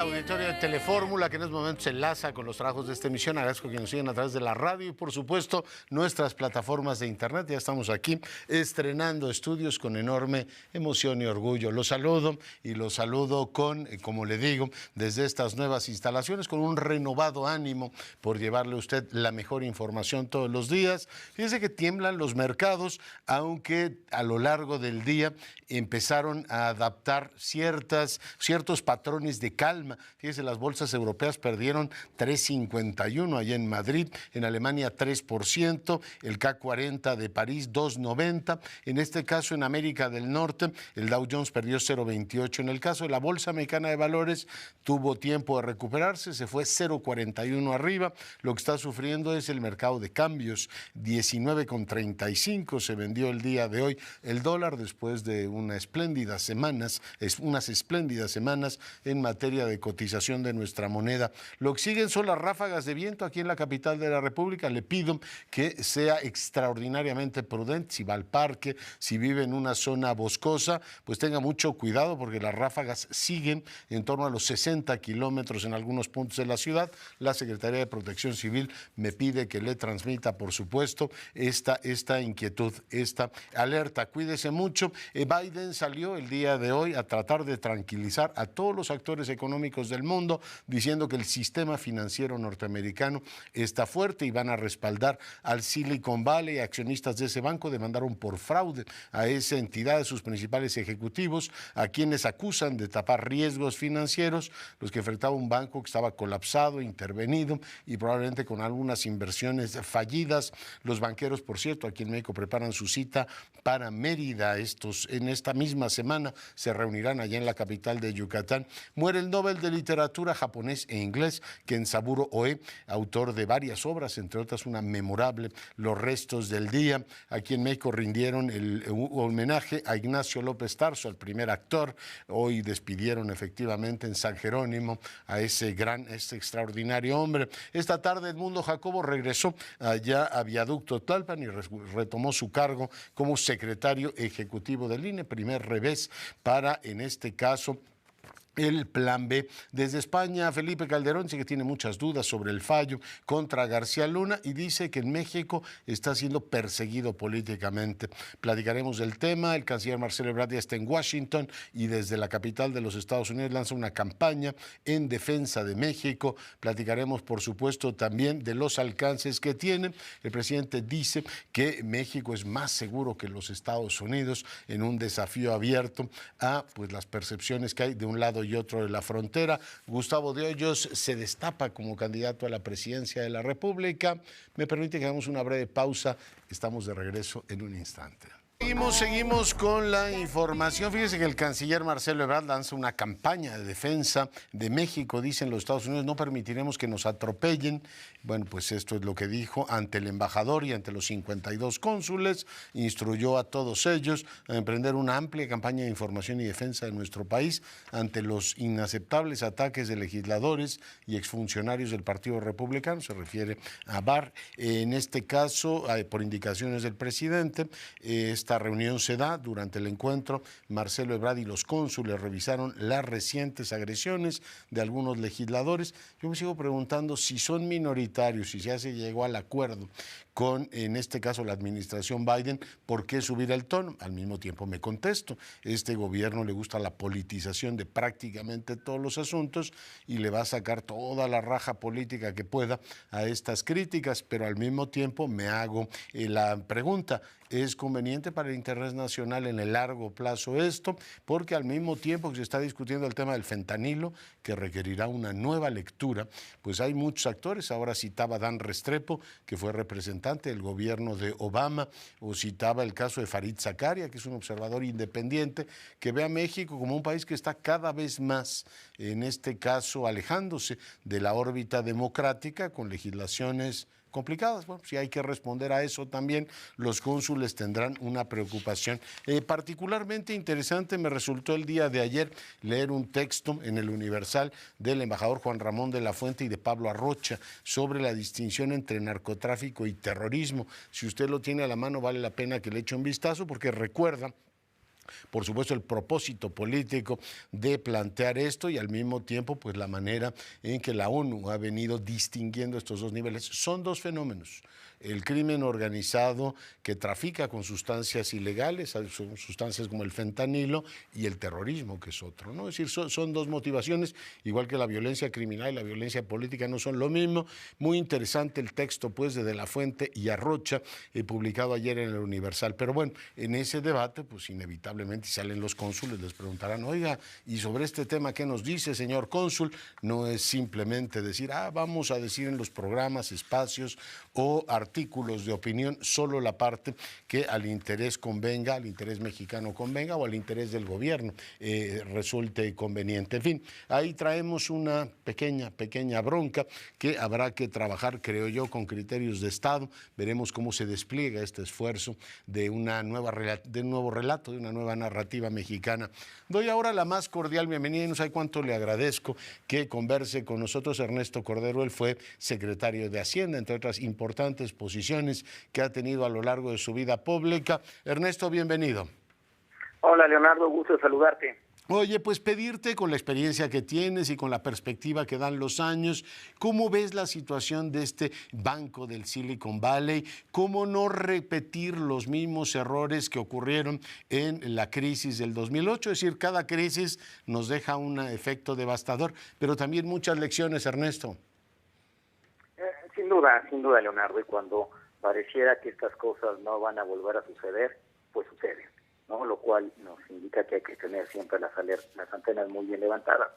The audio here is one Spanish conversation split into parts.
Auditorio de Telefórmula, que en estos momentos se enlaza con los trabajos de esta emisión. Agradezco que nos sigan a través de la radio y, por supuesto, nuestras plataformas de internet. Ya estamos aquí estrenando estudios con enorme emoción y orgullo. Los saludo y los saludo con, como le digo, desde estas nuevas instalaciones, con un renovado ánimo por llevarle a usted la mejor información todos los días. Fíjese que tiemblan los mercados, aunque a lo largo del día empezaron a adaptar ciertos patrones de calma. Fíjese, las bolsas europeas perdieron 3,51 allá en Madrid, en Alemania 3%, el K40 de París 2,90. En este caso, en América del Norte, el Dow Jones perdió 0,28. En el caso de la Bolsa Mexicana de Valores, tuvo tiempo de recuperarse, se fue 0,41 arriba. Lo que está sufriendo es el mercado de cambios, 19,35 se vendió el día de hoy el dólar después de unas espléndidas semanas en materia de cotización de nuestra moneda. Lo que siguen son las ráfagas de viento aquí en la capital de la República. Le pido que sea extraordinariamente prudente. Si va al parque, si vive en una zona boscosa, pues tenga mucho cuidado porque las ráfagas siguen en torno a los 60 kilómetros en algunos puntos de la ciudad. La Secretaría de Protección Civil me pide que le transmita, por supuesto, esta inquietud, esta alerta. Cuídese mucho. Biden salió el día de hoy a tratar de tranquilizar a todos los actores económicos del mundo, diciendo que el sistema financiero norteamericano está fuerte y van a respaldar al Silicon Valley. Accionistas de ese banco demandaron por fraude a esa entidad, de sus principales ejecutivos, a quienes acusan de tapar riesgos financieros, los que enfrentaba un banco que estaba colapsado, intervenido y probablemente con algunas inversiones fallidas. Los banqueros, por cierto, aquí en México preparan su cita para Mérida. En esta misma semana se reunirán allá en la capital de Yucatán. Muere el Nobel de Literatura japonés e inglés Kensaburo Oe, autor de varias obras, entre otras una memorable, Los restos del día. Aquí en México rindieron el homenaje a Ignacio López Tarso, el primer actor. Hoy despidieron efectivamente en San Jerónimo a ese extraordinario hombre. Esta tarde Edmundo Jacobo regresó allá a Viaducto Tlalpan y retomó su cargo como secretario ejecutivo del INE, primer revés para, en este caso, el plan B. Desde España, Felipe Calderón dice que tiene muchas dudas sobre el fallo contra García Luna y dice que en México está siendo perseguido políticamente. Platicaremos del tema. El canciller Marcelo Ebrard ya está en Washington y desde la capital de los Estados Unidos lanza una campaña en defensa de México. Platicaremos, por supuesto, también de los alcances que tiene. El presidente dice que México es más seguro que los Estados Unidos en un desafío abierto a las percepciones que hay de un lado y otro de la frontera. Gustavo de Hoyos se destapa como candidato a la presidencia de la República. Me permite que hagamos una breve pausa. Estamos de regreso en un instante. Seguimos con la información. Fíjese que el canciller Marcelo Ebrard lanza una campaña de defensa de México. Dicen los Estados Unidos, no permitiremos que nos atropellen. Bueno, pues esto es lo que dijo ante el embajador y ante los 52 cónsules. Instruyó a todos ellos a emprender una amplia campaña de información y defensa de nuestro país ante los inaceptables ataques de legisladores y exfuncionarios del Partido Republicano. Se refiere a Barr. En este caso, por indicaciones del presidente, esta reunión se da durante el encuentro. Marcelo Ebrard y los cónsules revisaron las recientes agresiones de algunos legisladores. Yo me sigo preguntando si son minoritarios, si ya se llegó al acuerdo con, en este caso, la administración Biden, ¿por qué subir el tono? Al mismo tiempo me contesto, este gobierno le gusta la politización de prácticamente todos los asuntos y le va a sacar toda la raja política que pueda a estas críticas, pero al mismo tiempo me hago la pregunta, ¿es conveniente para el interés nacional en el largo plazo esto? Porque al mismo tiempo que se está discutiendo el tema del fentanilo, que requerirá una nueva lectura, pues hay muchos actores. Ahora citaba a Dan Restrepo, que fue representante del gobierno de Obama, o citaba el caso de Farid Zakaria, que es un observador independiente, que ve a México como un país que está cada vez más, en este caso, alejándose de la órbita democrática con legislaciones complicadas. Bueno, si hay que responder a eso también, los cónsules tendrán una preocupación. Particularmente interesante me resultó el día de ayer leer un texto en el Universal del embajador Juan Ramón de la Fuente y de Pablo Arrocha sobre la distinción entre narcotráfico y terrorismo. Si usted lo tiene a la mano, vale la pena que le eche un vistazo, porque recuerda por supuesto, el propósito político de plantear esto y al mismo tiempo, pues la manera en que la ONU ha venido distinguiendo estos dos niveles. Son dos fenómenos. El crimen organizado que trafica con sustancias ilegales, sustancias como el fentanilo, y el terrorismo, que es otro, ¿no? Es decir, son dos motivaciones, igual que la violencia criminal y la violencia política no son lo mismo. Muy interesante el texto, pues, de la Fuente y Arrocha, publicado ayer en el Universal. Pero bueno, en ese debate, pues inevitablemente salen los cónsules, les preguntarán, oiga, y sobre este tema, ¿qué nos dice, señor cónsul? No es simplemente decir, vamos a decir en los programas, espacios o artículos de opinión solo la parte que al interés convenga, al interés mexicano convenga o al interés del gobierno resulte conveniente. En fin, ahí traemos una pequeña bronca que habrá que trabajar, creo yo, con criterios de Estado. Veremos cómo se despliega este esfuerzo de un nuevo relato, de una nueva narrativa mexicana. Doy ahora la más cordial bienvenida y no sé cuánto le agradezco que converse con nosotros Ernesto Cordero. Él fue secretario de Hacienda, entre otras importantes posiciones que ha tenido a lo largo de su vida pública. Ernesto, bienvenido. Hola, Leonardo, gusto de saludarte. Oye, pues pedirte, con la experiencia que tienes y con la perspectiva que dan los años, ¿cómo ves la situación de este banco del Silicon Valley? ¿Cómo no repetir los mismos errores que ocurrieron en la crisis del 2008? Es decir, cada crisis nos deja un efecto devastador, pero también muchas lecciones, Ernesto. Sin duda, Leonardo, y cuando pareciera que estas cosas no van a volver a suceder, pues suceden, ¿no? Lo cual nos indica que hay que tener siempre las antenas muy bien levantadas.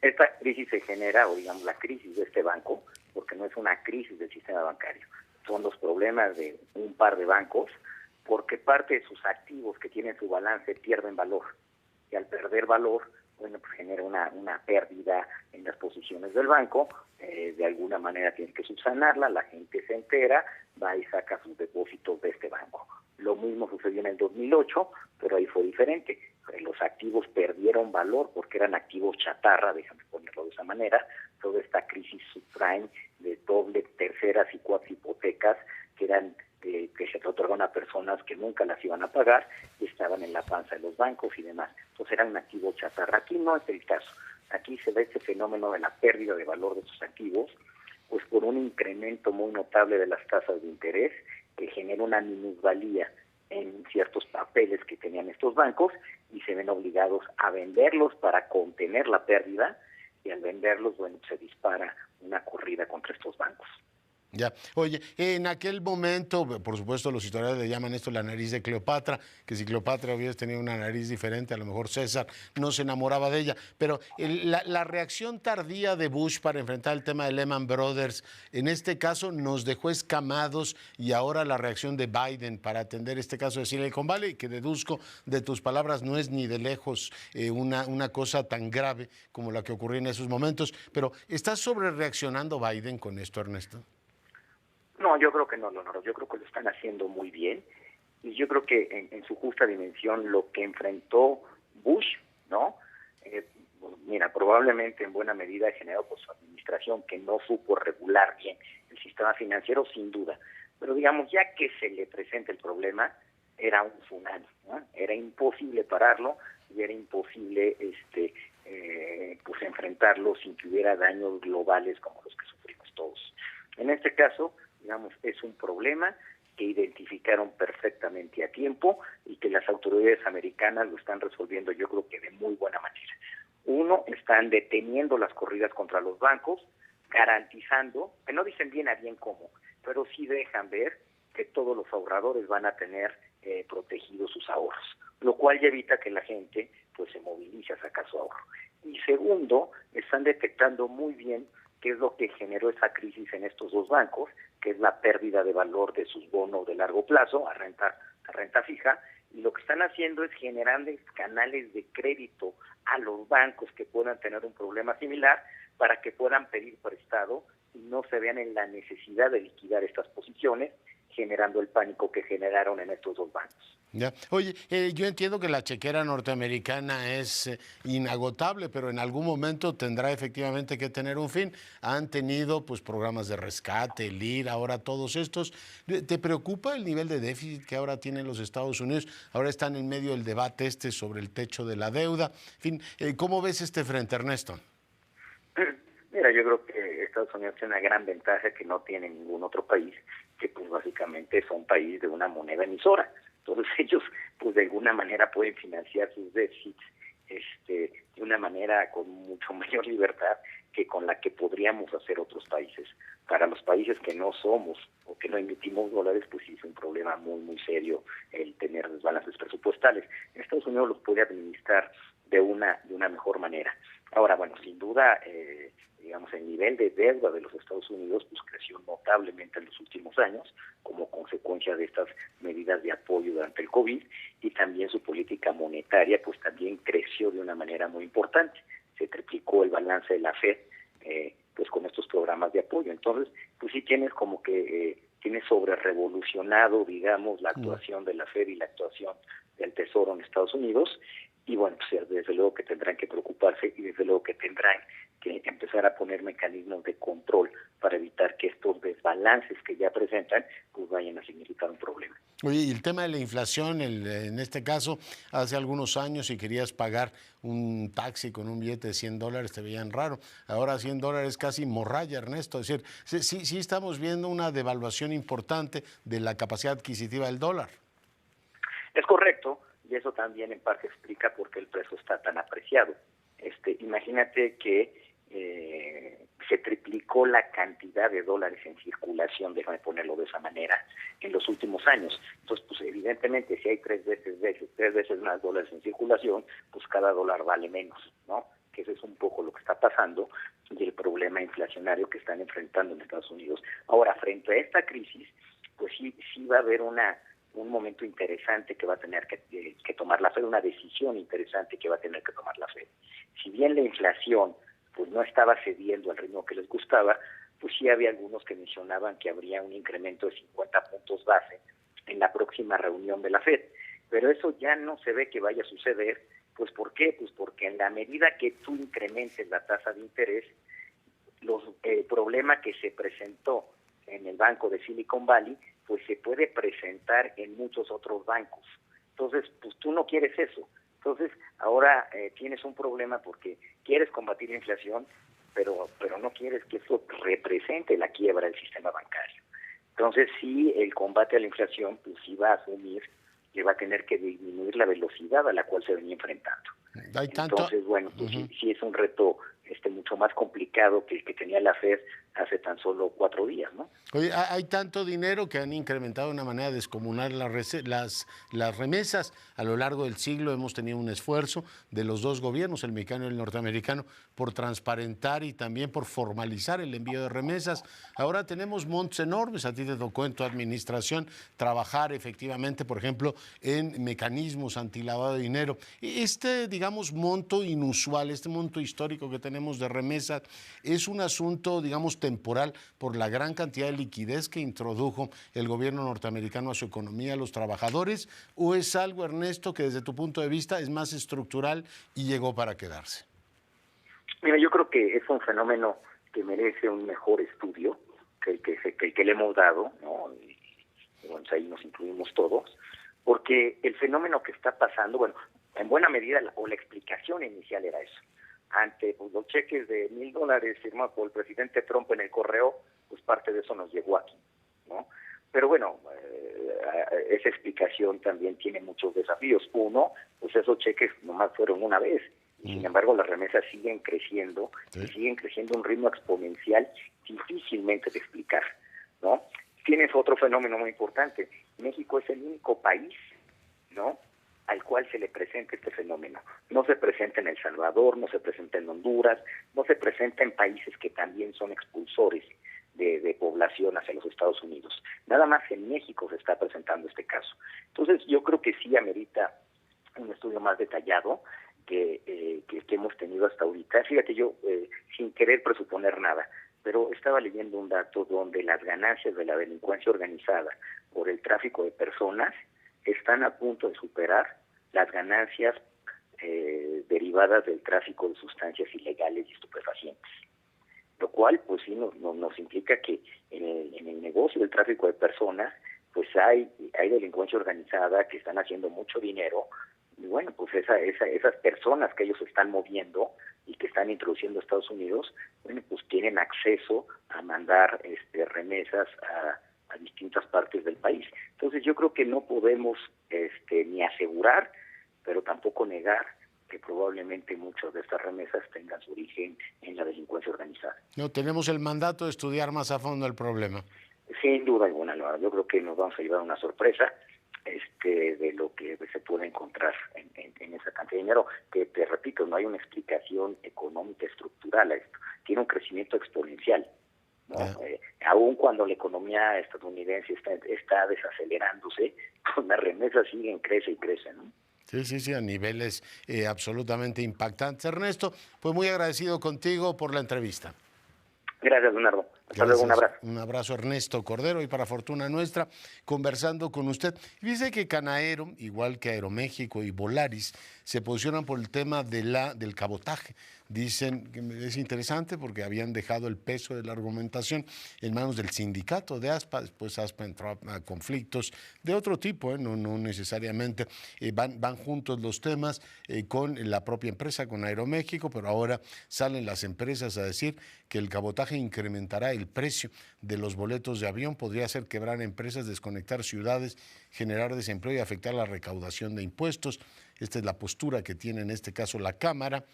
Esta crisis se genera, o digamos la crisis de este banco, porque no es una crisis del sistema bancario, son los problemas de un par de bancos, porque parte de sus activos que tienen su balance pierden valor, y al perder valor, bueno, pues genera una pérdida en las posiciones del banco. De alguna manera tiene que subsanarla, la gente se entera, va y saca sus depósitos de este banco. Lo mismo sucedió en el 2008, pero ahí fue diferente. Los activos perdieron valor porque eran activos chatarra, déjame ponerlo de esa manera. Toda esta crisis subprime de doble, terceras y cuatro hipotecas que eran que se otorgaron a personas que nunca las iban a pagar y estaban en la panza de los bancos y demás. Entonces era un activo chatarra. Aquí no es el caso. Aquí se ve este fenómeno de la pérdida de valor de estos activos, pues por un incremento muy notable de las tasas de interés que genera una minusvalía en ciertos papeles que tenían estos bancos y se ven obligados a venderlos para contener la pérdida, y al venderlos, bueno, se dispara una corrida contra estos bancos. Ya. Oye, en aquel momento, por supuesto, los historiadores le llaman esto la nariz de Cleopatra, que si Cleopatra hubiese tenido una nariz diferente, a lo mejor César no se enamoraba de ella. Pero la reacción tardía de Bush para enfrentar el tema de Lehman Brothers, en este caso nos dejó escamados, y ahora la reacción de Biden para atender este caso de Silicon Valley, que deduzco de tus palabras no es ni de lejos una cosa tan grave como la que ocurrió en esos momentos. Pero ¿está sobrereaccionando Biden con esto, Ernesto? No, yo creo que no, Leonardo. Yo creo que lo están haciendo muy bien. Y yo creo que en su justa dimensión lo que enfrentó Bush, ¿no? Mira, probablemente en buena medida generado por su administración, que no supo regular bien el sistema financiero, sin duda. Pero digamos, ya que se le presenta el problema, era un tsunami, ¿no? Era imposible pararlo y era imposible pues enfrentarlo sin que hubiera daños globales como los que sufrimos todos. En este caso, digamos, es un problema que identificaron perfectamente a tiempo y que las autoridades americanas lo están resolviendo, yo creo que de muy buena manera. Uno, están deteniendo las corridas contra los bancos, garantizando, que no dicen bien a bien cómo, pero sí dejan ver que todos los ahorradores van a tener protegidos sus ahorros, lo cual ya evita que la gente pues se movilice a sacar su ahorro. Y segundo, están detectando muy bien qué es lo que generó esa crisis en estos dos bancos, que es la pérdida de valor de sus bonos de largo plazo a renta fija, y lo que están haciendo es generando canales de crédito a los bancos que puedan tener un problema similar para que puedan pedir prestado y no se vean en la necesidad de liquidar estas posiciones, generando el pánico que generaron en estos dos bancos. Ya. Oye, yo entiendo que la chequera norteamericana es inagotable, pero en algún momento tendrá efectivamente que tener un fin. Han tenido pues programas de rescate, el IR, ahora todos estos. ¿Te preocupa el nivel de déficit que ahora tienen los Estados Unidos? Ahora están en medio del debate sobre el techo de la deuda. En fin, ¿cómo ves este frente, Ernesto? Mira, yo creo que Estados Unidos tiene una gran ventaja que no tiene ningún otro país, que pues básicamente son país de una moneda emisora. Entonces ellos pues de alguna manera pueden financiar sus déficits de una manera con mucho mayor libertad que con la que podríamos hacer otros países. Para los países que no somos o que no emitimos dólares, pues sí es un problema muy, muy serio el tener desbalances presupuestales. Estados Unidos los puede administrar de una mejor manera. Ahora, bueno, sin duda, digamos, el nivel de deuda de los Estados Unidos pues creció notablemente en los últimos años como consecuencia de estas medidas de apoyo durante el COVID, y también su política monetaria pues también creció de una manera muy importante. Se triplicó el balance de la Fed pues con estos programas de apoyo. Entonces, pues sí tienes como que tiene sobre revolucionado, digamos, la actuación de la Fed y la actuación del Tesoro en Estados Unidos. Y bueno, pues desde luego que tendrán que preocuparse y desde luego que tendrán que empezar a poner mecanismos de control para evitar que estos desbalances que ya presentan pues vayan a significar un problema. Oye, y el tema de la inflación, en este caso, hace algunos años si querías pagar un taxi con un billete de $100 te veían raro. Ahora $100 es casi morralla, Ernesto. Es decir, sí estamos viendo una devaluación importante de la capacidad adquisitiva del dólar. Es correcto, y eso también en parte explica por qué el peso está tan apreciado. Imagínate que se triplicó la cantidad de dólares en circulación, déjame ponerlo de esa manera, en los últimos años. Entonces, pues evidentemente si hay tres veces más dólares en circulación, pues cada dólar vale menos, ¿no? Que eso es un poco lo que está pasando y el problema inflacionario que están enfrentando en Estados Unidos. Ahora, frente a esta crisis, pues sí va a haber un momento interesante que va a tener que tomar la Fed, una decisión interesante que va a tener que tomar la Fed. Si bien la inflación pues no estaba cediendo al ritmo que les gustaba, pues sí había algunos que mencionaban que habría un incremento de 50 puntos base en la próxima reunión de la Fed. Pero eso ya no se ve que vaya a suceder. Pues ¿por qué? Pues porque en la medida que tú incrementes la tasa de interés, el problema que se presentó en el banco de Silicon Valley, pues se puede presentar en muchos otros bancos. Entonces, pues tú no quieres eso. Entonces, ahora tienes un problema porque quieres combatir la inflación, pero no quieres que eso represente la quiebra del sistema bancario. Entonces, sí, el combate a la inflación, pues sí va a asumir que va a tener que disminuir la velocidad a la cual se venía enfrentando. Hay tanto... Entonces, bueno, pues sí es un reto mucho más complicado que el que tenía la Fed hace tan solo 4 días, ¿no? Oye, hay tanto dinero que han incrementado de una manera descomunal las remesas. A lo largo del siglo hemos tenido un esfuerzo de los dos gobiernos, el mexicano y el norteamericano, por transparentar y también por formalizar el envío de remesas. Ahora tenemos montos enormes. A ti te tocó en tu administración trabajar efectivamente, por ejemplo, en mecanismos antilavado de dinero. Digamos, monto inusual, este monto histórico que tenemos de remesas, es un asunto, digamos, temporal por la gran cantidad de liquidez que introdujo el gobierno norteamericano a su economía, a los trabajadores, o es algo, Ernesto, que desde tu punto de vista es más estructural y llegó para quedarse? Mira, yo creo que es un fenómeno que merece un mejor estudio que el que le hemos dado, ¿no? Y bueno, ahí nos incluimos todos, porque el fenómeno que está pasando, bueno, en buena medida, la explicación inicial era eso. Ante pues, los cheques de $1,000 firmados por el presidente Trump en el correo, pues parte de eso nos llegó aquí, ¿no? Pero bueno, esa explicación también tiene muchos desafíos. Uno, pues esos cheques nomás fueron una vez, y sin embargo las remesas siguen creciendo, y siguen creciendo a un ritmo exponencial difícilmente de explicar, ¿no? Tienes otro fenómeno muy importante. México es el único país, ¿no?, al cual se le presenta este fenómeno. No se presenta en El Salvador, no se presenta en Honduras, no se presenta en países que también son expulsores de población hacia los Estados Unidos. Nada más en México se está presentando este caso. Entonces yo creo que sí amerita un estudio más detallado que hemos tenido hasta ahorita. Fíjate, yo sin querer presuponer nada, pero estaba leyendo un dato donde las ganancias de la delincuencia organizada por el tráfico de personas están a punto de superar las ganancias derivadas del tráfico de sustancias ilegales y estupefacientes. Lo cual, pues sí, nos implica que en el negocio del tráfico de personas, pues hay delincuencia organizada que están haciendo mucho dinero, y bueno, pues esas personas que ellos están moviendo y que están introduciendo a Estados Unidos, bueno, pues tienen acceso a mandar remesas a distintas partes del país. Entonces yo creo que no podemos ni asegurar, pero tampoco negar que probablemente muchas de estas remesas tengan su origen en la delincuencia organizada. No, tenemos el mandato de estudiar más a fondo el problema. Sin duda alguna, no, yo creo que nos vamos a llevar una sorpresa de lo que se puede encontrar en esa cantidad de dinero, que te repito, no hay una explicación económica estructural a esto, tiene un crecimiento exponencial, ¿no? Aun cuando la economía estadounidense está desacelerándose, pues las remesas siguen, crece y crece, ¿no? Sí, a niveles absolutamente impactantes. Ernesto, pues muy agradecido contigo por la entrevista. Gracias, Leonardo. Hasta luego, un abrazo. Un abrazo, Ernesto Cordero, y para fortuna nuestra, conversando con usted. Dice que Canaero, igual que Aeroméxico y Volaris, se posicionan por el tema del cabotaje. Dicen que es interesante porque habían dejado el peso de la argumentación en manos del sindicato de ASPA. Después ASPA entró a conflictos de otro tipo, no necesariamente van juntos los temas con la propia empresa, con Aeroméxico, pero ahora salen las empresas a decir que el cabotaje incrementará el precio de los boletos de avión, podría hacer quebrar empresas, desconectar ciudades, generar desempleo y afectar la recaudación de impuestos. Esta es la postura que tiene en este caso la Cámara.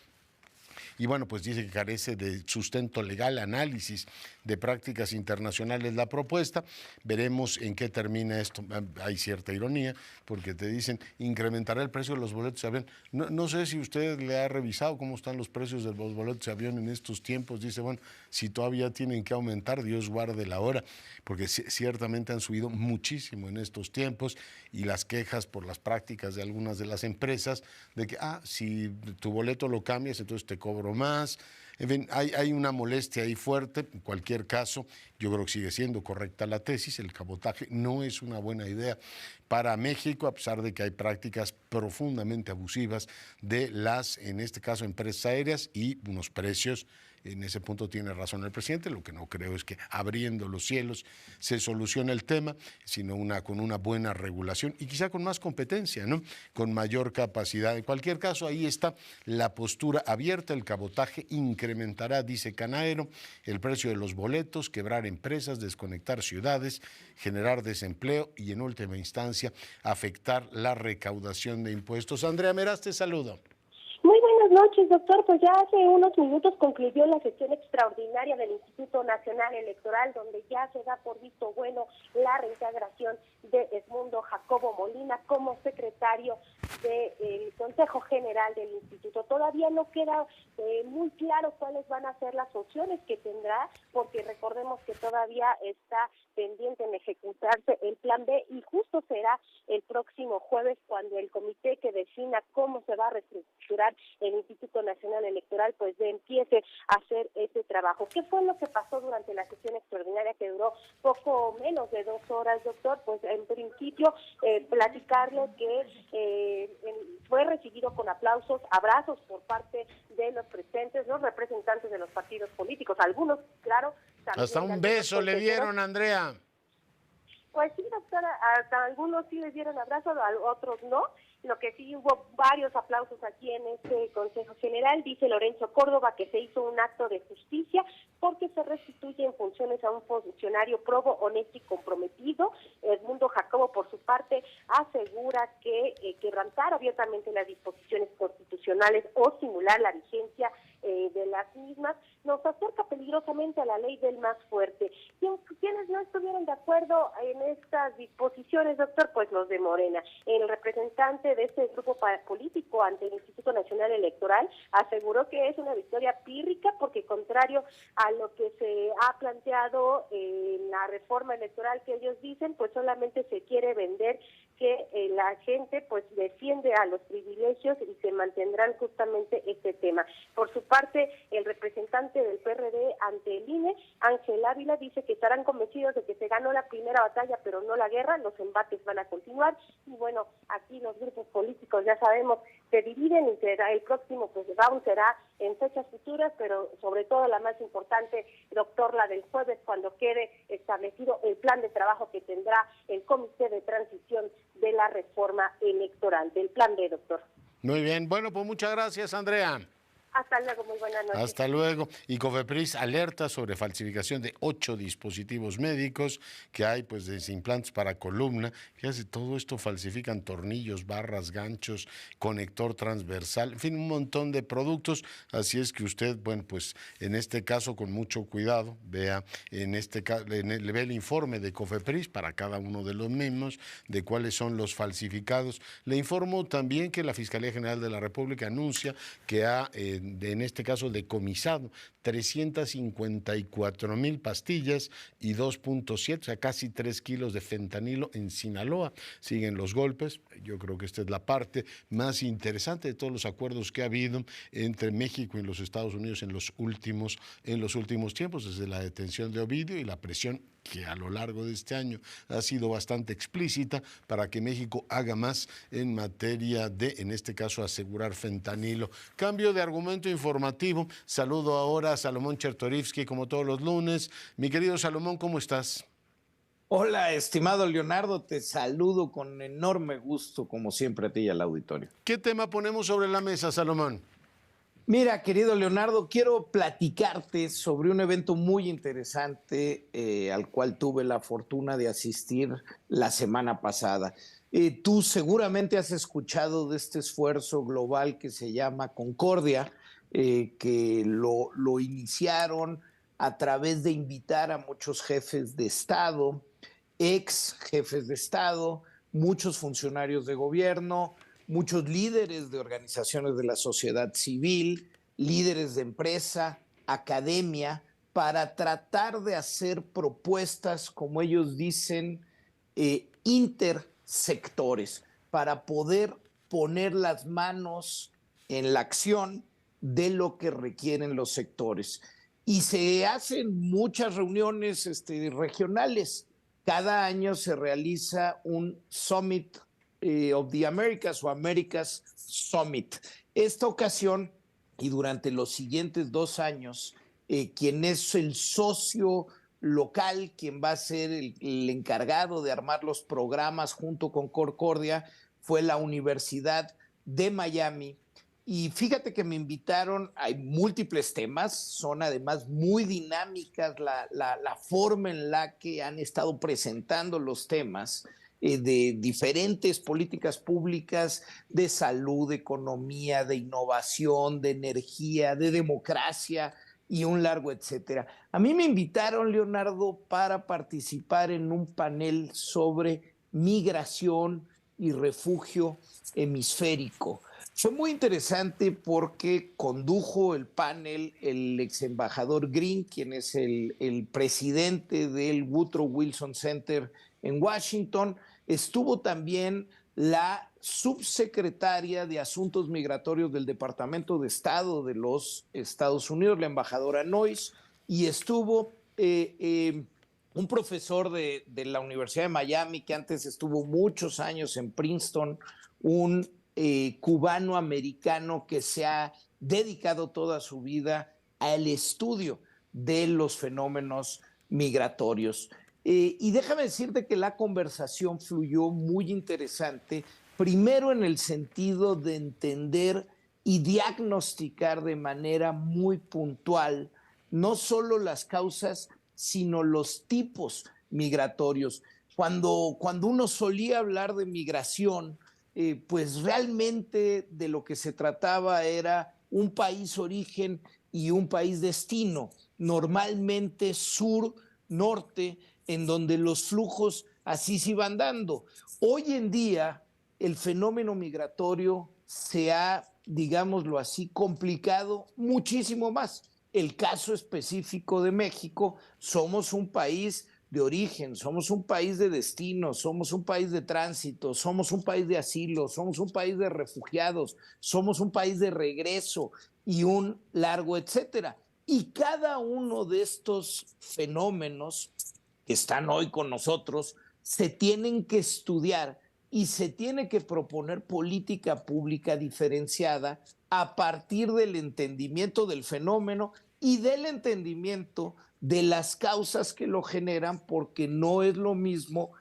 Y bueno, pues dice que carece de sustento legal, análisis de prácticas internacionales la propuesta. Veremos en qué termina esto. Hay cierta ironía porque te dicen incrementará el precio de los boletos de avión. No sé si usted le ha revisado cómo están los precios de los boletos de avión en estos tiempos. Dice, bueno, si todavía tienen que aumentar, Dios guarde la hora, porque ciertamente han subido muchísimo en estos tiempos, y las quejas por las prácticas de algunas de las empresas de que, si tu boleto lo cambias, entonces te cobro más. En fin, hay una molestia ahí fuerte. En cualquier caso, yo creo que sigue siendo correcta la tesis. El cabotaje no es una buena idea para México, a pesar de que hay prácticas profundamente abusivas de las, en este caso, empresas aéreas, y unos precios. En ese punto tiene razón el presidente. Lo que no creo es que abriendo los cielos se solucione el tema, sino con una buena regulación y quizá con más competencia, ¿no? Con mayor capacidad. En cualquier caso, ahí está la postura abierta. El cabotaje incrementará, dice Canaero, el precio de los boletos, quebrar empresas, desconectar ciudades, generar desempleo y, en última instancia, afectar la recaudación de impuestos. Andrea Meraz, te saludo. Muy buenas noches, doctor. Pues ya hace unos minutos concluyó la sesión extraordinaria del Instituto Nacional Electoral, donde ya se da por visto bueno la reintegración de Edmundo Jacobo Molina como secretario del Consejo General del Instituto. Todavía no queda muy claro cuáles van a ser las opciones que tendrá, porque recordemos que todavía está pendiente en ejecutarse el plan B, y justo será el próximo jueves cuando el comité que defina cómo se va a reestructurar el Instituto Nacional Electoral pues empiece a hacer ese trabajo. ¿Qué fue lo que pasó durante la sesión extraordinaria que duró poco menos de 2 horas, doctor? Pues en principio platicarle que fue recibido con aplausos, abrazos por parte de los presentes, los representantes de los partidos políticos, algunos, claro. Hasta un beso le dieron, Andrea. Pues sí, doctora, hasta algunos sí les dieron abrazo, a otros no. Lo que sí, hubo varios aplausos aquí en este Consejo General. Dice Lorenzo Córdoba que se hizo un acto de justicia porque se restituye en funciones a un funcionario probo, honesto y comprometido. Edmundo Jacobo, por su parte, asegura que quebrantar abiertamente las disposiciones constitucionales o simular la vigencia de las mismas nos acerca peligrosamente a la ley del más fuerte. ¿Quiénes no estuvieron de acuerdo en estas disposiciones, doctor? Pues los de Morena. El representante de este grupo político ante el Instituto Nacional Electoral aseguró que es una victoria pírrica porque, contrario a lo que se ha planteado en la reforma electoral que ellos dicen, pues solamente se quiere vender que la gente pues defiende a los privilegios y se mantendrán justamente este tema. Por su parte, el representante del PRD ante el INE. Ángel Ávila dice que estarán convencidos de que se ganó la primera batalla, pero no la guerra, los embates van a continuar. Y bueno, aquí los grupos políticos ya sabemos se dividen y será el próximo pues round será en fechas futuras, pero sobre todo la más importante, doctor, la del jueves, cuando quede establecido el plan de trabajo que tendrá el Comité de Transición de la Reforma Electoral, del plan B, doctor. Muy bien, bueno, pues muchas gracias, Andrea. Hasta luego, muy buenas noches. Hasta luego. Y COFEPRIS alerta sobre falsificación de 8 dispositivos médicos que hay, pues, de implantes para columna. Fíjate, todo esto falsifican tornillos, barras, ganchos, conector transversal, en fin, un montón de productos. Así es que usted, bueno, pues, en este caso, con mucho cuidado, vea, en este caso, ve el informe de COFEPRIS para cada uno de los mismos, de cuáles son los falsificados. Le informo también que la Fiscalía General de la República anuncia que ha en este caso decomisado 354,000 pastillas y 2.7, o sea, casi 3 kilos de fentanilo en Sinaloa. Siguen los golpes. Yo creo que esta es la parte más interesante de todos los acuerdos que ha habido entre México y los Estados Unidos en los últimos tiempos, desde la detención de Ovidio y la presión que a lo largo de este año ha sido bastante explícita para que México haga más en materia de, en este caso, asegurar fentanilo. Cambio de argumento informativo. Saludo ahora a Salomón Chertorivsky, como todos los lunes. Mi querido Salomón, ¿cómo estás? Hola, estimado Leonardo, te saludo con enorme gusto, como siempre, a ti y al auditorio. ¿Qué tema ponemos sobre la mesa, Salomón? Mira, querido Leonardo, quiero platicarte sobre un evento muy interesante al cual tuve la fortuna de asistir la semana pasada. Tú seguramente has escuchado de este esfuerzo global que se llama Concordia, que lo iniciaron a través de invitar a muchos jefes de Estado, ex jefes de Estado, muchos funcionarios de gobierno, muchos líderes de organizaciones de la sociedad civil, líderes de empresa, academia, para tratar de hacer propuestas, como ellos dicen, intersectores, para poder poner las manos en la acción de lo que requieren los sectores. Y se hacen muchas reuniones regionales. Cada año se realiza un Summit of the Americas o Americas Summit. Esta ocasión y durante los siguientes 2 años, quien es el socio local, quien va a ser el encargado de armar los programas junto con Concordia, fue la Universidad de Miami. Y fíjate que me invitaron, hay múltiples temas, son además muy dinámicas la forma en la que han estado presentando los temas de diferentes políticas públicas de salud, de economía, de innovación, de energía, de democracia y un largo etcétera. A mí me invitaron, Leonardo, para participar en un panel sobre migración y refugio hemisférico. Fue muy interesante porque condujo el panel el ex embajador Green, quien es el presidente del Woodrow Wilson Center en Washington. Estuvo también la subsecretaria de Asuntos Migratorios del Departamento de Estado de los Estados Unidos, la embajadora Noyes, y estuvo un profesor de la Universidad de Miami, que antes estuvo muchos años en Princeton, un cubano-americano que se ha dedicado toda su vida al estudio de los fenómenos migratorios. Y déjame decirte que la conversación fluyó muy interesante, primero en el sentido de entender y diagnosticar de manera muy puntual no solo las causas, sino los tipos migratorios. Cuando uno solía hablar de migración, pues realmente de lo que se trataba era un país origen y un país destino, normalmente sur-norte, en donde los flujos así se iban dando. Hoy en día el fenómeno migratorio se ha, digámoslo así, complicado muchísimo más. El caso específico de México, somos un país de origen, somos un país de destino, somos un país de tránsito, somos un país de asilo, somos un país de refugiados, somos un país de regreso y un largo etcétera. Y cada uno de estos fenómenos que están hoy con nosotros se tienen que estudiar y se tiene que proponer política pública diferenciada a partir del entendimiento del fenómeno y del entendimiento de las causas que lo generan, porque no es lo mismo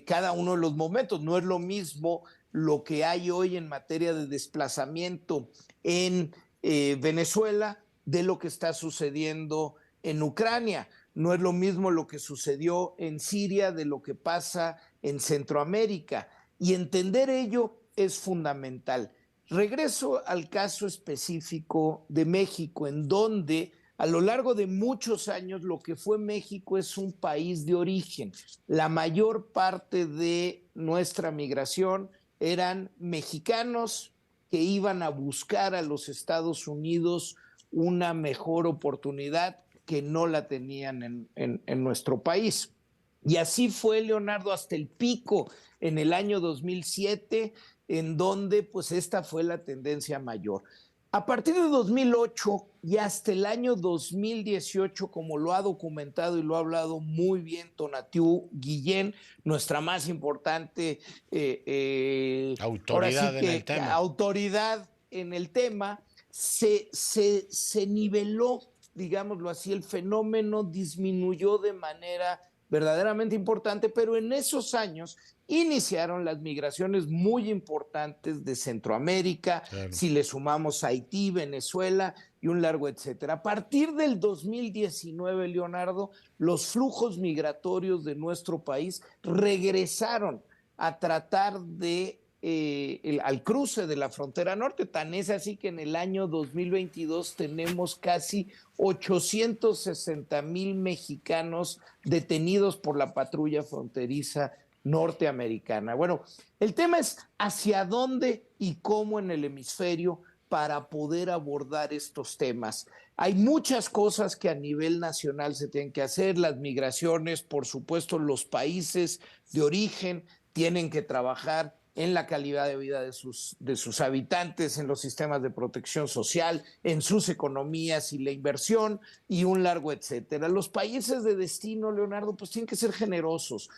cada uno de los momentos, no es lo mismo lo que hay hoy en materia de desplazamiento en Venezuela de lo que está sucediendo en Ucrania. No es lo mismo lo que sucedió en Siria de lo que pasa en Centroamérica. Y entender ello es fundamental. Regreso al caso específico de México, en donde a lo largo de muchos años lo que fue México es un país de origen. La mayor parte de nuestra migración eran mexicanos que iban a buscar a los Estados Unidos una mejor oportunidad que no la tenían en nuestro país. Y así fue, Leonardo, hasta el pico en el año 2007, en donde pues esta fue la tendencia mayor. A partir de 2008 y hasta el año 2018, como lo ha documentado y lo ha hablado muy bien Tonatiuh Guillén, nuestra más importante autoridad en el tema. Autoridad en el tema, se niveló, digámoslo así, el fenómeno disminuyó de manera verdaderamente importante, pero en esos años iniciaron las migraciones muy importantes de Centroamérica, claro, si le sumamos Haití, Venezuela y un largo etcétera. A partir del 2019, Leonardo, los flujos migratorios de nuestro país regresaron a tratar de al cruce de la frontera norte. Tan es así que en el año 2022 tenemos casi 860,000 mexicanos detenidos por la patrulla fronteriza norteamericana. Bueno, el tema es hacia dónde y cómo en el hemisferio para poder abordar estos temas. Hay muchas cosas que a nivel nacional se tienen que hacer, las migraciones, por supuesto, los países de origen tienen que trabajar en la calidad de vida de sus habitantes, en los sistemas de protección social, en sus economías y la inversión y un largo etcétera. Los países de destino, Leonardo, pues tienen que ser generosos.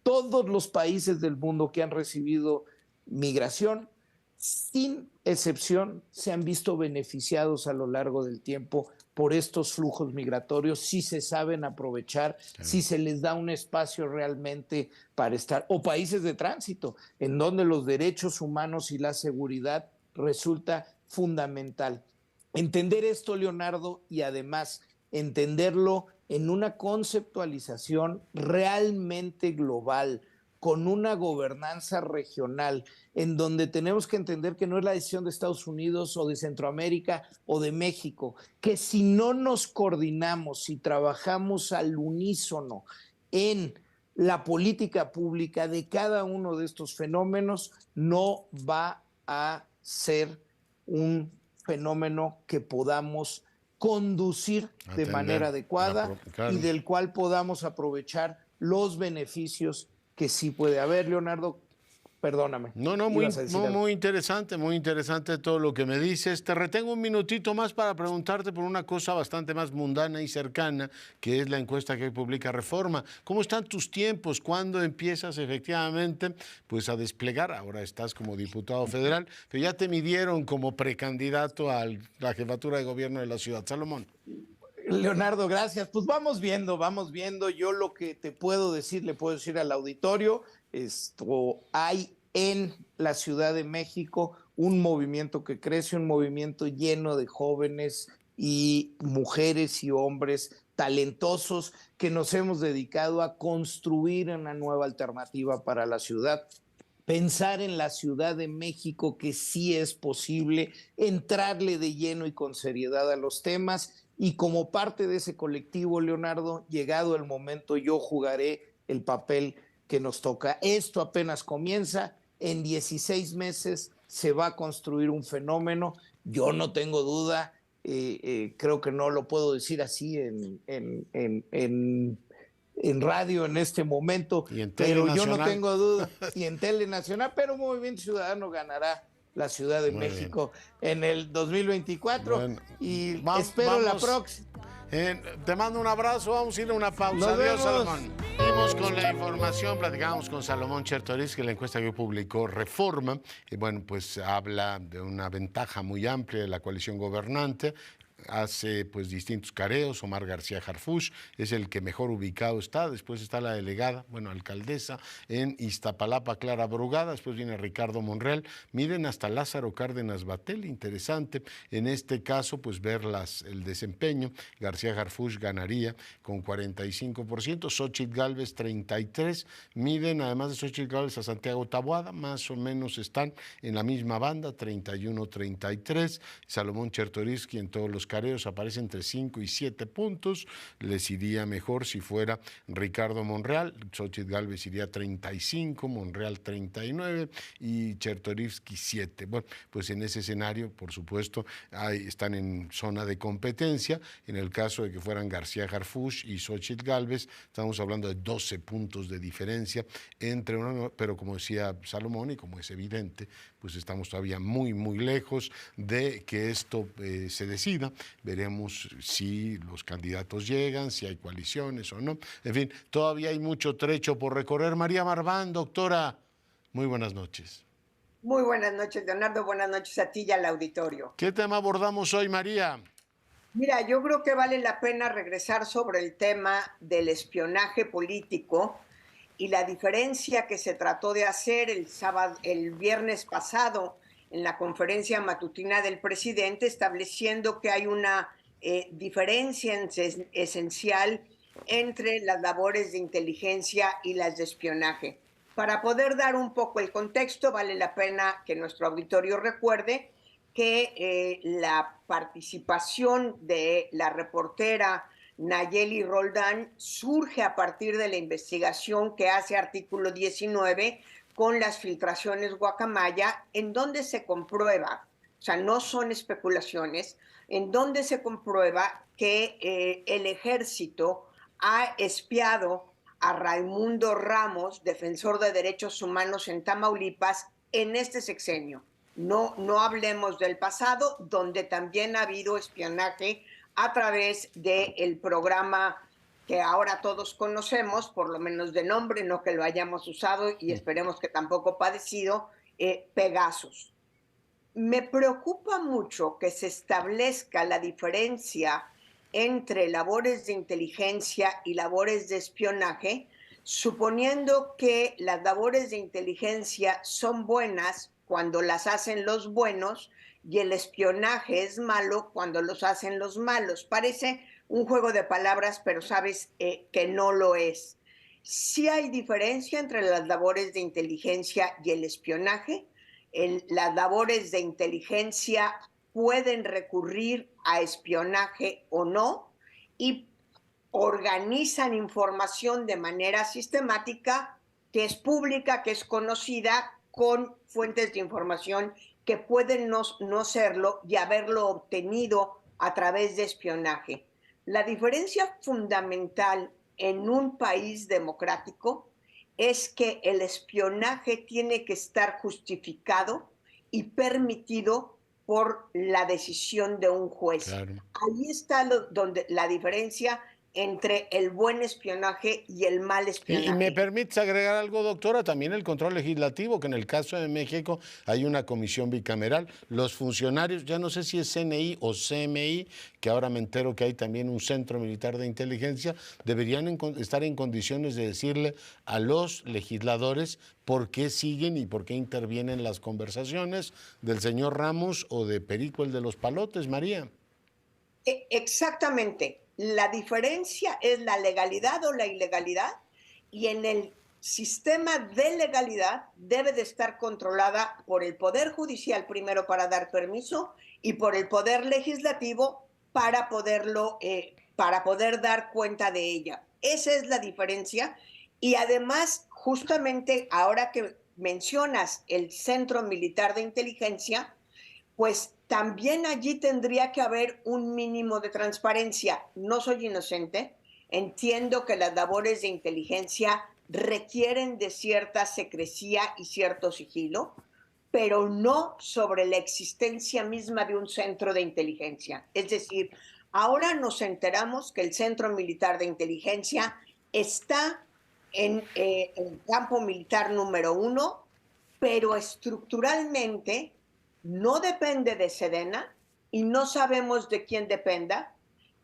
Todos los países del mundo que han recibido migración, sin excepción, se han visto beneficiados a lo largo del tiempo por estos flujos migratorios, si se saben aprovechar, si se les da un espacio realmente para estar, o países de tránsito, en donde los derechos humanos y la seguridad resulta fundamental. Entender esto, Leonardo, y además entenderlo en una conceptualización realmente global, con una gobernanza regional, en donde tenemos que entender que no es la decisión de Estados Unidos o de Centroamérica o de México, que si no nos coordinamos, si trabajamos al unísono en la política pública de cada uno de estos fenómenos, no va a ser un fenómeno que podamos conducir de manera adecuada y del cual podamos aprovechar los beneficios que sí puede haber, Leonardo. Perdóname. No, muy interesante todo lo que me dices. Te retengo un minutito más para preguntarte por una cosa bastante más mundana y cercana, que es la encuesta que publica Reforma. ¿Cómo están tus tiempos? ¿Cuándo empiezas efectivamente pues a desplegar? Ahora estás como diputado federal, pero ya te midieron como precandidato a la jefatura de gobierno de la ciudad. Salomón. Leonardo, gracias. Pues vamos viendo. Yo lo que te puedo decir, le puedo decir al auditorio, hay en la Ciudad de México un movimiento que crece, un movimiento lleno de jóvenes y mujeres y hombres talentosos que nos hemos dedicado a construir una nueva alternativa para la ciudad. Pensar en la Ciudad de México, que sí es posible entrarle de lleno y con seriedad a los temas. Y como parte de ese colectivo, Leonardo, llegado el momento, yo jugaré el papel que nos toca. Esto apenas comienza, en 16 meses se va a construir un fenómeno. Yo no tengo duda, creo que no lo puedo decir así en radio en este momento, pero yo no tengo duda, y en Telenacional, pero Movimiento Ciudadano ganará la Ciudad de México en el 2024 y espero la próxima. Te mando un abrazo, vamos a ir a una pausa. Nos Adiós, vemos. Salomón. Seguimos con la información, platicamos con Salomón Chertorivsky, la encuesta que publicó Reforma, y bueno, pues habla de una ventaja muy amplia de la coalición gobernante. Hace pues distintos careos. Omar García Harfuch es el que mejor ubicado está, después está la delegada, bueno, alcaldesa en Iztapalapa, Clara Brugada, después viene Ricardo Monreal, miren hasta Lázaro Cárdenas Batel, interesante en este caso pues ver el desempeño. García Harfuch ganaría con 45%, Xóchitl Gálvez 33%, miden además de Xóchitl Gálvez a Santiago Taboada, más o menos están en la misma banda, 31-33, Salomón Chertorivsky en todos los careos aparece entre 5 y 7 puntos, les iría mejor si fuera Ricardo Monreal, Xóchitl Gálvez iría 35, Monreal 39 y Chertorivsky 7. Bueno, pues en ese escenario, por supuesto, están en zona de competencia. En el caso de que fueran García Harfuch y Xóchitl Gálvez, estamos hablando de 12 puntos de diferencia entre uno, pero como decía Salomón y como es evidente, pues estamos todavía muy, muy lejos de que esto se decida. Veremos si los candidatos llegan, si hay coaliciones o no. En fin, todavía hay mucho trecho por recorrer. María Marván, doctora, muy buenas noches. Muy buenas noches, Leonardo. Buenas noches a ti y al auditorio. ¿Qué tema abordamos hoy, María? Mira, yo creo que vale la pena regresar sobre el tema del espionaje político y la diferencia que se trató de hacer el viernes pasado en la conferencia matutina del presidente, estableciendo que hay una diferencia esencial entre las labores de inteligencia y las de espionaje. Para poder dar un poco el contexto, vale la pena que nuestro auditorio recuerde que la participación de la reportera Nayeli Roldán surge a partir de la investigación que hace Artículo 19 con las filtraciones Guacamaya, en donde se comprueba, o sea, no son especulaciones, en donde se comprueba que el ejército ha espiado a Raimundo Ramos, defensor de derechos humanos en Tamaulipas, en este sexenio. No hablemos del pasado, donde también ha habido espionaje a través del programa que ahora todos conocemos, por lo menos de nombre, no que lo hayamos usado y esperemos que tampoco padecido, Pegasus. Me preocupa mucho que se establezca la diferencia entre labores de inteligencia y labores de espionaje, suponiendo que las labores de inteligencia son buenas cuando las hacen los buenos y el espionaje es malo cuando los hacen los malos. Parece un juego de palabras, pero sabes que no lo es. Sí hay diferencia entre las labores de inteligencia y el espionaje. Las labores de inteligencia pueden recurrir a espionaje o no y organizan información de manera sistemática que es pública, que es conocida, con fuentes de información que pueden no serlo y haberlo obtenido a través de espionaje. La diferencia fundamental en un país democrático es que el espionaje tiene que estar justificado y permitido por la decisión de un juez. Claro. Ahí está donde la diferencia entre el buen espionaje y el mal espionaje. Y me permites agregar algo, doctora, también el control legislativo, que en el caso de México hay una comisión bicameral. Los funcionarios, ya no sé si es CNI o CMI, que ahora me entero que hay también un centro militar de inteligencia, deberían estar en condiciones de decirle a los legisladores por qué siguen y por qué intervienen las conversaciones del señor Ramos o de Perico, el de los palotes, María. Exactamente. La diferencia es la legalidad o la ilegalidad, y en el sistema de legalidad debe de estar controlada por el Poder Judicial primero para dar permiso y por el Poder Legislativo para poder dar cuenta de ella. Esa es la diferencia. Y además, justamente ahora que mencionas el Centro Militar de Inteligencia, pues también allí tendría que haber un mínimo de transparencia. No soy inocente, entiendo que las labores de inteligencia requieren de cierta secrecía y cierto sigilo, pero no sobre la existencia misma de un centro de inteligencia. Es decir, Ahora nos enteramos que el Centro Militar de Inteligencia está en el campo militar número 1, pero estructuralmente no depende de Sedena y no sabemos de quién dependa,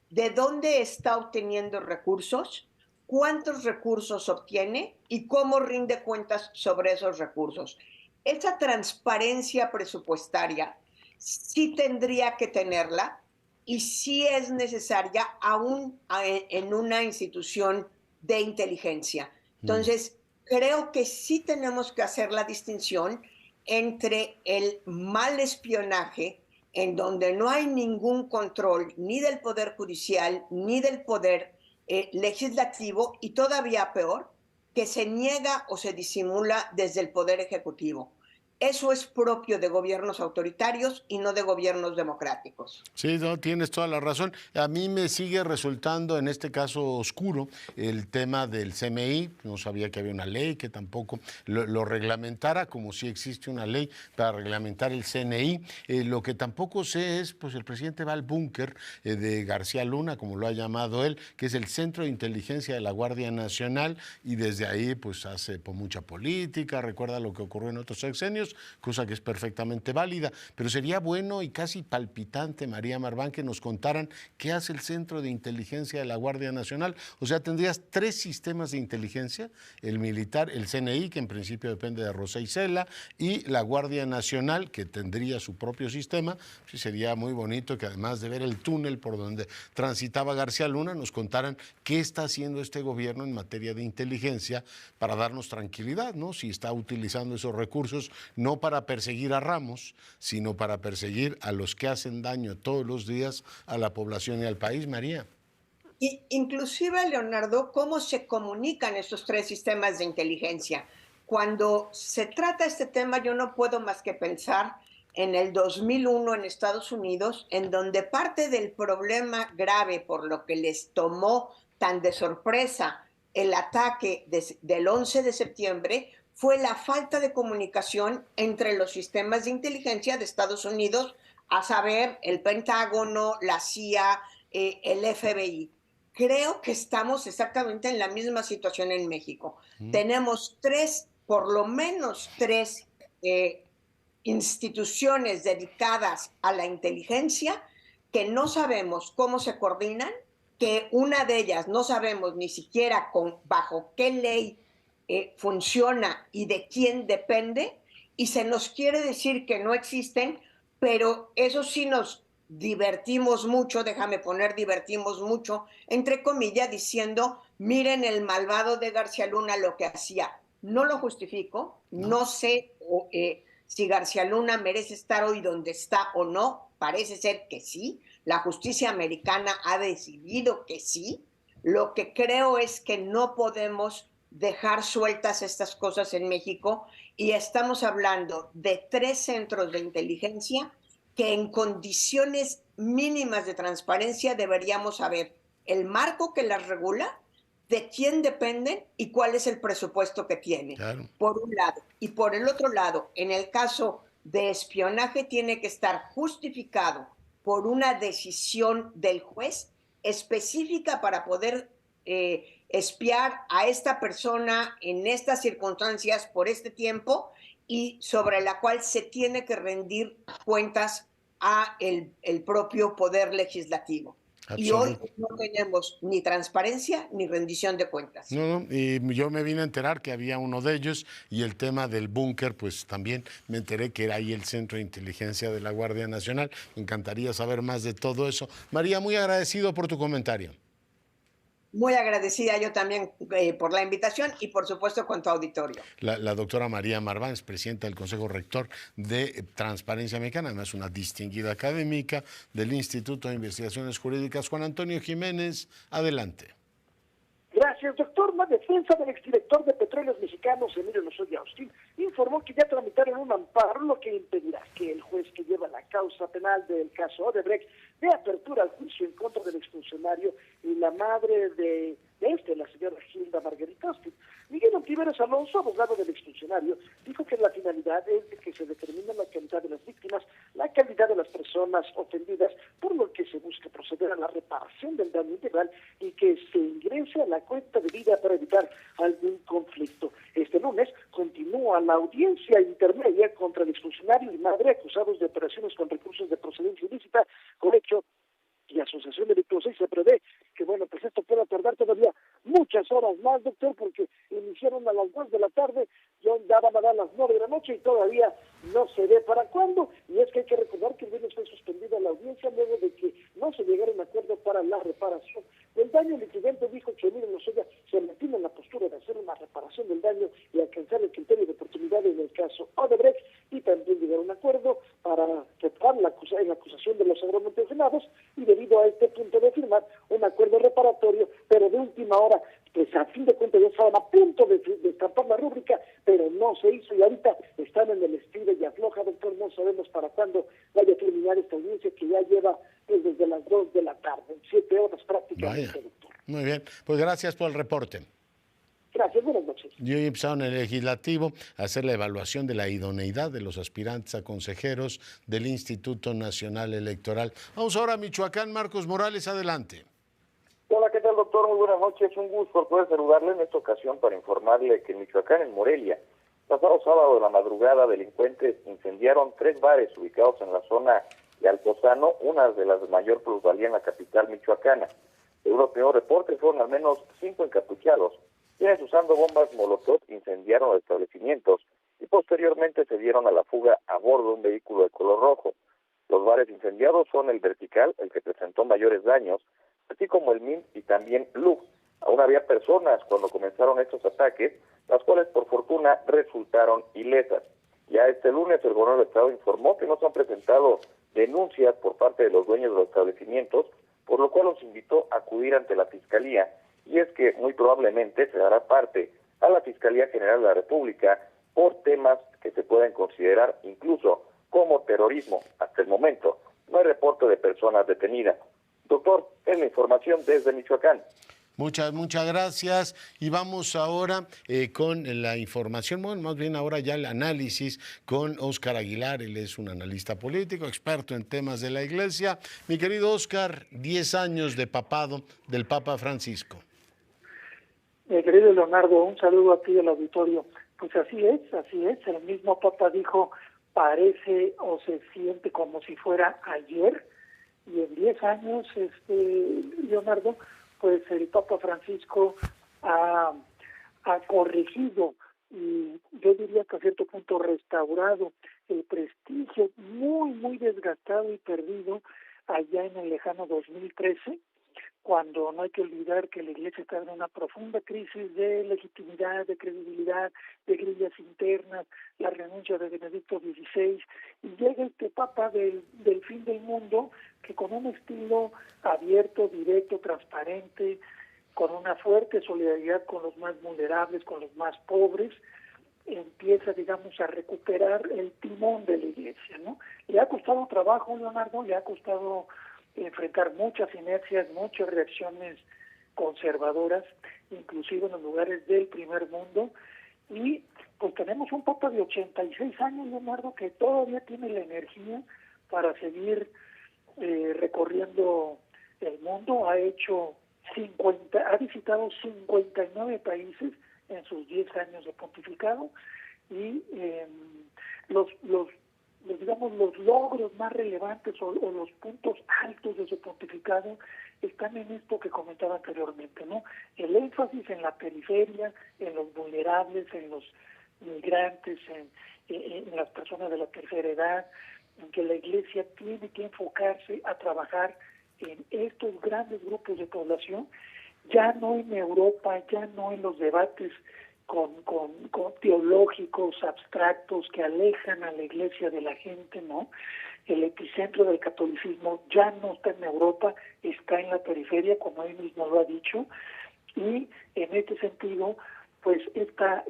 de dónde está obteniendo recursos, cuántos recursos obtiene y cómo rinde cuentas sobre esos recursos. Esa transparencia presupuestaria sí tendría que tenerla y sí es necesaria aún en una institución de inteligencia. Entonces, creo que sí tenemos que hacer la distinción entre el mal espionaje, en donde no hay ningún control ni del Poder Judicial ni del Poder Legislativo, y todavía peor, que se niega o se disimula desde el Poder Ejecutivo. Eso es propio de gobiernos autoritarios y no de gobiernos democráticos. Sí, no, tienes toda la razón. A mí me sigue resultando, en este caso, oscuro el tema del CMI. No sabía que había una ley que tampoco lo reglamentara, como si existe una ley para reglamentar el CNI. Lo que tampoco sé es, pues el presidente va al búnker de García Luna, como lo ha llamado él, que es el Centro de Inteligencia de la Guardia Nacional, y desde ahí pues hace mucha política, recuerda lo que ocurrió en otros sexenios, cosa que es perfectamente válida, pero sería bueno y casi palpitante, María Marván, que nos contaran qué hace el Centro de Inteligencia de la Guardia Nacional. O sea, tendrías 3 sistemas de inteligencia: el militar, el CNI, que en principio depende de Rosa Isela, y la Guardia Nacional, que tendría su propio sistema. Sí, sería muy bonito que, además de ver el túnel por donde transitaba García Luna, nos contaran qué está haciendo este gobierno en materia de inteligencia para darnos tranquilidad, ¿no? Si está utilizando esos recursos no para perseguir a Ramos, sino para perseguir a los que hacen daño todos los días a la población y al país, María. Y inclusive, Leonardo, cómo se comunican estos 3 sistemas de inteligencia. Cuando se trata este tema, yo no puedo más que pensar en el 2001 en Estados Unidos, en donde parte del problema grave por lo que les tomó tan de sorpresa el ataque del 11 de septiembre fue la falta de comunicación entre los sistemas de inteligencia de Estados Unidos, a saber, el Pentágono, la CIA, el FBI. Creo que estamos exactamente en la misma situación en México. Tenemos 3, por lo menos 3 instituciones dedicadas a la inteligencia que no sabemos cómo se coordinan, que una de ellas no sabemos ni siquiera bajo qué ley funciona y de quién depende, y se nos quiere decir que no existen, pero eso sí nos divertimos mucho, déjame poner divertimos mucho, entre comillas, diciendo, miren el malvado de García Luna lo que hacía. No lo justifico, no sé si García Luna merece estar hoy donde está o no, parece ser que sí, la justicia americana ha decidido que sí. Lo que creo es que no podemos dejar sueltas estas cosas en México, y estamos hablando de 3 centros de inteligencia que en condiciones mínimas de transparencia deberíamos saber el marco que las regula, de quién dependen y cuál es el presupuesto que tienen, claro, por un lado. Y por el otro lado, en el caso de espionaje, tiene que estar justificado por una decisión del juez específica para poder espiar a esta persona en estas circunstancias por este tiempo, y sobre la cual se tiene que rendir cuentas a el propio Poder Legislativo. Y hoy no tenemos ni transparencia ni rendición de cuentas. No, y yo me vine a enterar que había uno de ellos, y el tema del búnker, pues también me enteré que era ahí el Centro de Inteligencia de la Guardia Nacional. Me encantaría saber más de todo eso. María, muy agradecido por tu comentario. Muy agradecida yo también por la invitación y por supuesto con tu auditorio. La doctora María Marván es presidenta del Consejo Rector de Transparencia Mexicana, además una distinguida académica del Instituto de Investigaciones Jurídicas. Juan Antonio Jiménez, adelante. Gracias, doctor. La defensa del exdirector de Petróleos Mexicanos, Emilio Lozoya Austin, informó que ya tramitaron un amparo, lo que impedirá que el juez que lleva la causa penal del caso Odebrecht dé apertura al juicio en contra del exfuncionario y la madre de desde la señora Gilda Margarita Austin. Miguel Ontiveros Alonso, abogado del exfuncionario, dijo que la finalidad es de que se determine la calidad de las víctimas, la calidad de las personas ofendidas, por lo que se busca proceder a la reparación del daño integral y que se ingrese a la cuenta de vida para evitar algún conflicto. Este lunes continúa la audiencia intermedia contra el exfuncionario y madre acusados de operaciones con recursos de procedencia ilícita, cohecho y asociación delictuosa, y se prevé que, bueno, pues esto pueda tardar todavía muchas horas más, doctor, porque iniciaron a las 2 de la tarde, ya van a dar las 9 de la noche y todavía no se ve para cuándo. Y es que hay que recordar que el viernes fue suspendida la audiencia luego de que no se llegara a un acuerdo para la reparación del daño. El litigante dijo que Emilio Lozoya se mantiene en la postura de hacer una reparación del daño y alcanzar el criterio de oportunidad en el caso Odebrecht, y también llegar a un acuerdo para tratar la acusación de los agromontejonados, y debido a este punto de firmar un acuerdo reparatorio, pero de última hora, pues a fin de cuentas ya estaban a punto de estampar la rúbrica, pero no se hizo, y ahorita están en el estilo y afloja, doctor. No sabemos para cuándo vaya a terminar esta audiencia, que ya lleva pues desde las 2 de la tarde, 7 horas prácticamente. Vaya. Doctor. Muy bien, pues gracias por el reporte. Gracias, buenas noches. Y hoy empezaron en el legislativo a hacer la evaluación de la idoneidad de los aspirantes a consejeros del Instituto Nacional Electoral. Vamos ahora a Michoacán. Marcos Morales, adelante. Hola, ¿qué tal, doctor? Muy buenas noches. Un gusto poder saludarle en esta ocasión para informarle que en Michoacán, en Morelia, pasado sábado de la madrugada, delincuentes incendiaron 3 bares ubicados en la zona de Altozano, una de las de mayor plusvalía en la capital michoacana. Según los primeros reportes, fueron al menos 5 encapuchados, quienes usando bombas molotov incendiaron los establecimientos y posteriormente se dieron a la fuga a bordo de un vehículo de color rojo. Los bares incendiados son el Vertical, el que presentó mayores daños, así como el MIN y también LUG. Aún había personas cuando comenzaron estos ataques, las cuales por fortuna resultaron ilesas. Ya este lunes el gobernador del estado informó que no se han presentado denuncias por parte de los dueños de los establecimientos, por lo cual los invitó a acudir ante la Fiscalía, y es que muy probablemente se dará parte a la Fiscalía General de la República por temas que se pueden considerar incluso como terrorismo. Hasta el momento no hay reporte de personas detenidas. Doctor, es la información desde Michoacán. Muchas gracias. Y vamos ahora con la información, bueno, más bien ahora ya el análisis con Óscar Aguilar. Él es un analista político, experto en temas de la Iglesia. Mi querido Óscar, 10 años de papado del Papa Francisco. Querido Leonardo, un saludo a ti del auditorio. Pues así es. El mismo Papa dijo, parece o se siente como si fuera ayer. Y en 10 años, Leonardo, pues el Papa Francisco ha corregido y yo diría que a cierto punto restaurado el prestigio muy desgastado y perdido allá en el lejano 2013, cuando no hay que olvidar que la Iglesia está en una profunda crisis de legitimidad, de credibilidad, de grillas internas, la renuncia de Benedicto XVI, y llega este Papa del fin del mundo, que con un estilo abierto, directo, transparente, con una fuerte solidaridad con los más vulnerables, con los más pobres, empieza, digamos, a recuperar el timón de la Iglesia, ¿no? Le ha costado trabajo, Leonardo, le ha costado enfrentar muchas inercias, muchas reacciones conservadoras, inclusive en los lugares del primer mundo, y pues tenemos un Papa de 86 años, Leonardo, que todavía tiene la energía para seguir recorriendo el mundo. Ha visitado 59 países en sus 10 años de pontificado, y los logros más relevantes o los puntos altos de su pontificado están en esto que comentaba anteriormente, ¿no? El énfasis en la periferia, en los vulnerables, en los migrantes, en las personas de la tercera edad, en que la Iglesia tiene que enfocarse a trabajar en estos grandes grupos de población, ya no en Europa, ya no en los debates con teológicos abstractos que alejan a la Iglesia de la gente, ¿no? El epicentro del catolicismo ya no está en Europa, está en la periferia, como él mismo lo ha dicho, y en este sentido, pues esta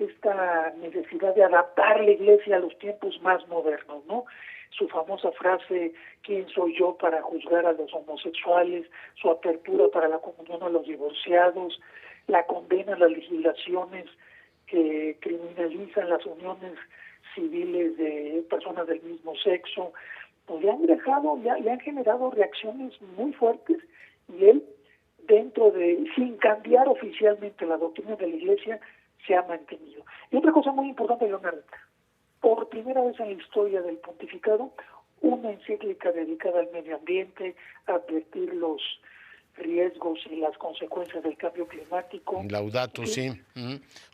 necesidad de adaptar la Iglesia a los tiempos más modernos, ¿no? Su famosa frase, ¿quién soy yo para juzgar a los homosexuales?, su apertura para la comunión a los divorciados, la condena a las legislaciones que criminalizan las uniones civiles de personas del mismo sexo, pues le han generado reacciones muy fuertes, y él, sin cambiar oficialmente la doctrina de la Iglesia, se ha mantenido. Y otra cosa muy importante, Leonardo, por primera vez en la historia del pontificado, una encíclica dedicada al medio ambiente, a advertir los riesgos y las consecuencias del cambio climático. Laudato, sí.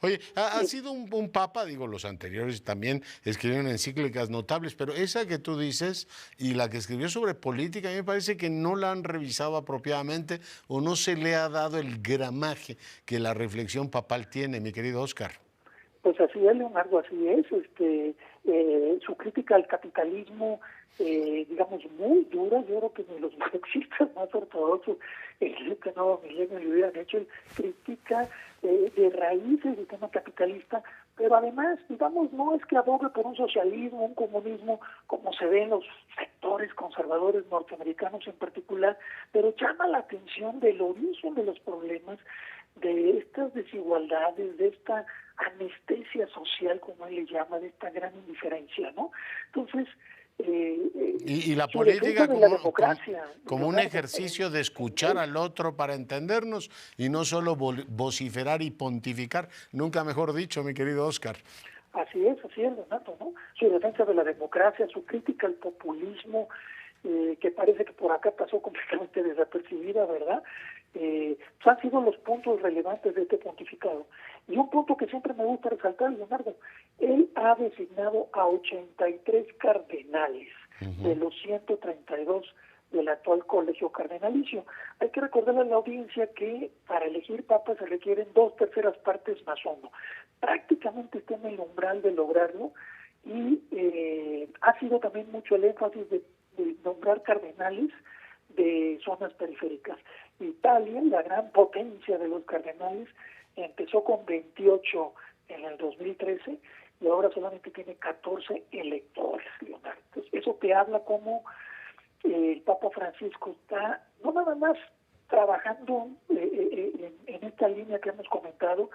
Oye, ha sido un papa, digo, los anteriores también escribieron encíclicas notables, pero esa que tú dices y la que escribió sobre política, a mí me parece que no la han revisado apropiadamente o no se le ha dado el gramaje que la reflexión papal tiene, mi querido Óscar. Pues así es, Leonardo, así es. Su crítica al capitalismo, digamos, muy dura. Yo creo que ni los marxistas más ortodoxos en este nuevo milenio le hubieran hecho. Él critica de raíz el sistema capitalista, pero además, digamos, no es que abogue por un socialismo, un comunismo, como se ve en los sectores conservadores norteamericanos en particular, pero llama la atención del origen de los problemas, de estas desigualdades, de esta anestesia social, como él le llama, de esta gran indiferencia, ¿no? Entonces, y la política como un Leonardo, ejercicio de escuchar al otro para entendernos y no solo vociferar y pontificar, nunca mejor dicho, mi querido Óscar. Así es, Leonardo, ¿no? Su defensa de la democracia, su crítica al populismo, que parece que por acá pasó completamente desapercibida, ¿verdad? Han sido los puntos relevantes de este pontificado. Y un punto que siempre me gusta resaltar, Leonardo, él ha designado a 83 cardenales de los 132 del actual colegio cardenalicio. Hay que recordarle a la audiencia que para elegir papa se requieren 2/3 partes más uno. Prácticamente está en el umbral de lograrlo, y ha sido también mucho el énfasis de nombrar cardenales de zonas periféricas. Italia, la gran potencia de los cardenales, empezó con 28 en el 2013 y ahora solamente tiene 14 electores, Leonardo. Entonces, eso te habla como el Papa Francisco está no nada más trabajando en esta línea que hemos comentado,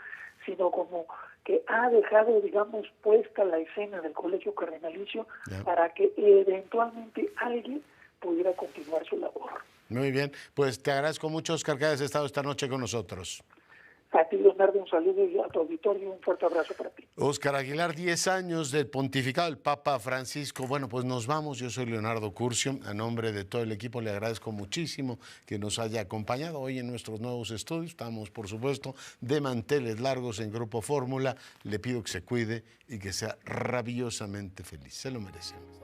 sino como que ha dejado, digamos, puesta la escena del colegio cardenalicio para que eventualmente alguien pudiera continuar su labor. Muy bien, pues te agradezco mucho, Óscar, que hayas estado esta noche con nosotros. A ti, Leonardo, un saludo, y a tu auditorio un fuerte abrazo para ti. Óscar Aguilar, 10 años del pontificado del Papa Francisco. Bueno, pues nos vamos. Yo soy Leonardo Curcio. A nombre de todo el equipo le agradezco muchísimo que nos haya acompañado hoy en nuestros nuevos estudios. Estamos, por supuesto, de manteles largos en Grupo Fórmula. Le pido que se cuide y que sea rabiosamente feliz. Se lo merecemos.